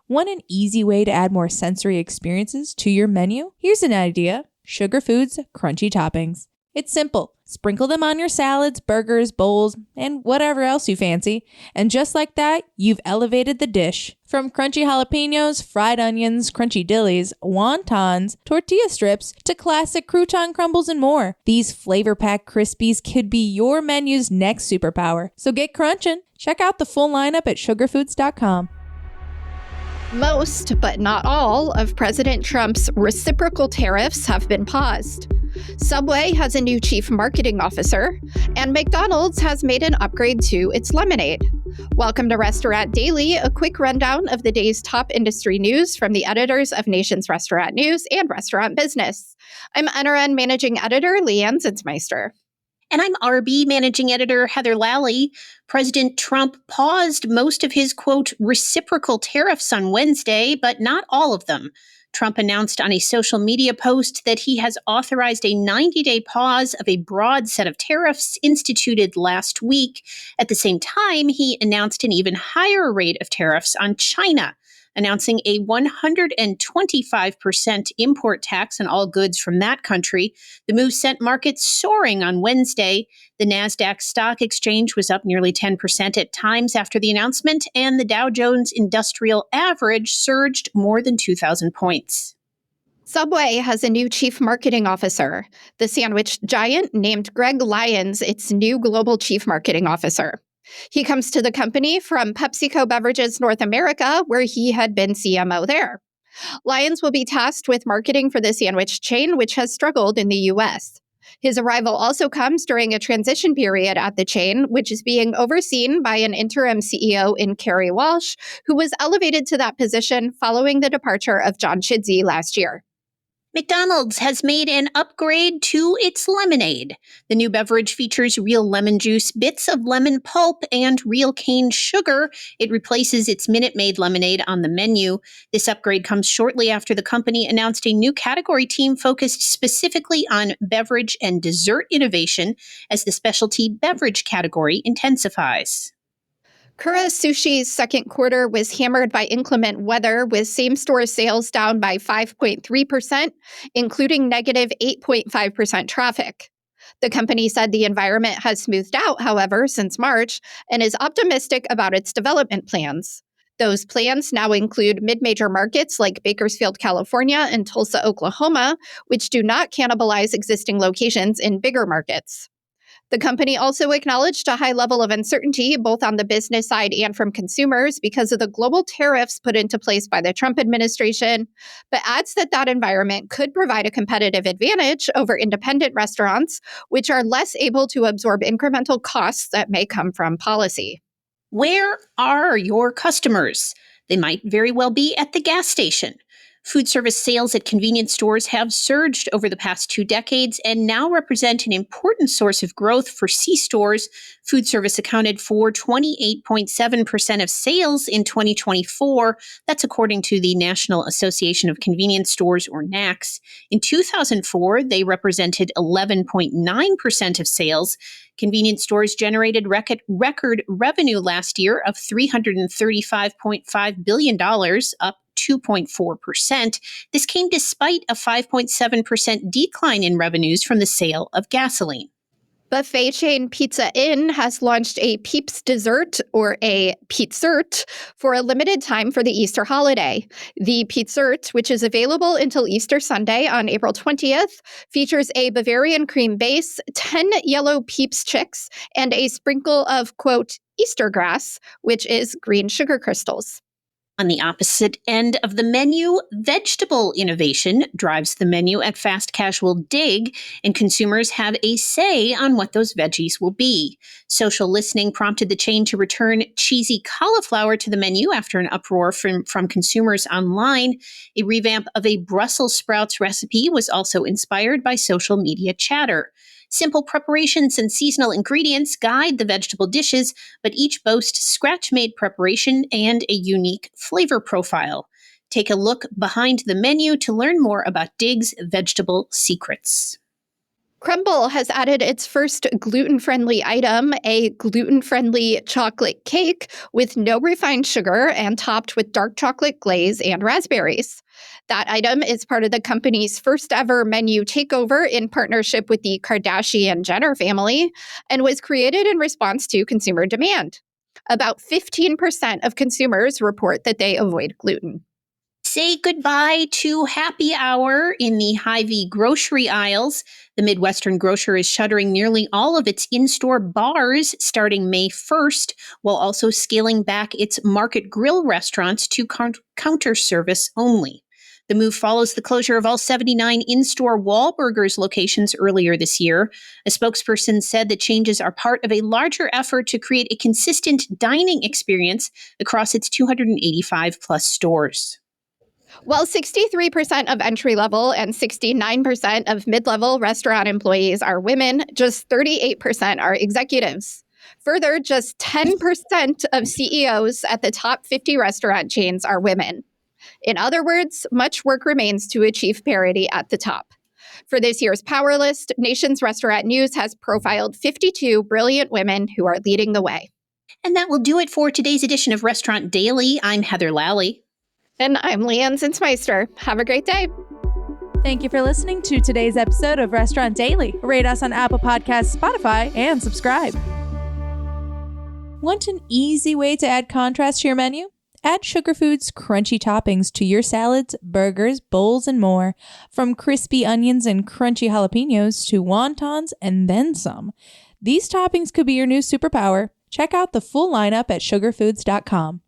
Want an easy way to add more sensory experiences to your menu? Here's an idea. Sugar Foods Crunchy Toppings. It's simple. Sprinkle them on your salads, burgers, bowls, and whatever else you fancy. And just like that, you've elevated the dish. From crunchy jalapenos, fried onions, crunchy dillies, wontons, tortilla strips, to classic crouton crumbles and more. These flavor-packed Crispies could be your menu's next superpower. So get crunching. Check out the full lineup at sugarfoods.com. Most, but not all, of President Trump's reciprocal tariffs have been paused. Subway has a new chief marketing officer, and McDonald's has made an upgrade to its lemonade. Welcome to Restaurant Daily, a quick rundown of the day's top industry news from the editors of Nation's Restaurant News and Restaurant Business. I'm NRN Managing Editor Leanne Zinsmeister. And I'm RB Managing Editor Heather Lally. President Trump paused most of his, quote, reciprocal tariffs on Wednesday, but not all of them. Trump announced on a social media post that he has authorized a 90-day pause of a broad set of tariffs instituted last week. At the same time, he announced an even higher rate of tariffs on China, announcing a 125% import tax on all goods from that country. The move sent markets soaring on Wednesday. The NASDAQ stock exchange was up nearly 10% at times after the announcement, and the Dow Jones Industrial Average surged more than 2,000 points. Subway has a new chief marketing officer. The sandwich giant named Greg Lyons its new global chief marketing officer. He comes to the company from PepsiCo Beverages North America, where he had been CMO there. Lyons will be tasked with marketing for the sandwich chain, which has struggled in the U.S. His arrival also comes during a transition period at the chain, which is being overseen by an interim CEO in Kerry Walsh, who was elevated to that position following the departure of John Chidsey last year. McDonald's has made an upgrade to its lemonade. The new beverage features real lemon juice, bits of lemon pulp, and real cane sugar. It replaces its Minute Maid lemonade on the menu. This upgrade comes shortly after the company announced a new category team focused specifically on beverage and dessert innovation as the specialty beverage category intensifies. Kura Sushi's second quarter was hammered by inclement weather, with same-store sales down by 5.3%, including negative 8.5% traffic. The company said the environment has smoothed out, however, since March, and is optimistic about its development plans. Those plans now include mid-major markets like Bakersfield, California, and Tulsa, Oklahoma, which do not cannibalize existing locations in bigger markets. The company also acknowledged a high level of uncertainty, both on the business side and from consumers, because of the global tariffs put into place by the Trump administration, but adds that that environment could provide a competitive advantage over independent restaurants, which are less able to absorb incremental costs that may come from policy. Where are your customers? They might very well be at the gas station. Food service sales at convenience stores have surged over the past 2 decades and now represent an important source of growth for C-stores. Food service accounted for 28.7% of sales in 2024. That's according to the National Association of Convenience Stores, or NACS. In 2004, they represented 11.9% of sales. Convenience stores generated record revenue last year of $335.5 billion, up 2.4%. This came despite a 5.7% decline in revenues from the sale of gasoline. Buffet chain Pizza Inn has launched a Peeps dessert, or a Pizzeurt, for a limited time for the Easter holiday. The Pizzeurt, which is available until Easter Sunday on April 20th, features a Bavarian cream base, 10 yellow Peeps chicks, and a sprinkle of, quote, Easter grass, which is green sugar crystals. On the opposite end of the menu, vegetable innovation drives the menu at fast casual Dig, and consumers have a say on what those veggies will be. Social listening prompted the chain to return cheesy cauliflower to the menu after an uproar from consumers online. A revamp of a Brussels sprouts recipe was also inspired by social media chatter. Simple preparations and seasonal ingredients guide the vegetable dishes, but each boast scratch-made preparation and a unique flavor profile. Take a look behind the menu to learn more about Dig's vegetable secrets. Crumble has added its first gluten-friendly item, a gluten-friendly chocolate cake with no refined sugar and topped with dark chocolate glaze and raspberries. That item is part of the company's first ever menu takeover in partnership with the Kardashian-Jenner family and was created in response to consumer demand. About 15% of consumers report that they avoid gluten. Say goodbye to happy hour in the Hy-Vee grocery aisles. The Midwestern grocer is shuttering nearly all of its in-store bars starting May 1st, while also scaling back its Market Grill restaurants to counter service only. The move follows the closure of all 79 in-store Wahlburgers locations earlier this year. A spokesperson said the changes are part of a larger effort to create a consistent dining experience across its 285-plus stores. While 63% of entry-level and 69% of mid-level restaurant employees are women, just 38% are executives. Further, just 10% of CEOs at the top 50 restaurant chains are women. In other words, much work remains to achieve parity at the top. For this year's Power List, Nation's Restaurant News has profiled 52 brilliant women who are leading the way. And that will do it for today's edition of Restaurant Daily. I'm Heather Lally. And I'm Leanne Zinsmeister. Have a great day. Thank you for listening to today's episode of Restaurant Daily. Rate us on Apple Podcasts, Spotify, and subscribe. Want an easy way to add contrast to your menu? Add Sugar Foods crunchy toppings to your salads, burgers, bowls, and more. From crispy onions and crunchy jalapenos to wontons and then some. These toppings could be your new superpower. Check out the full lineup at sugarfoods.com.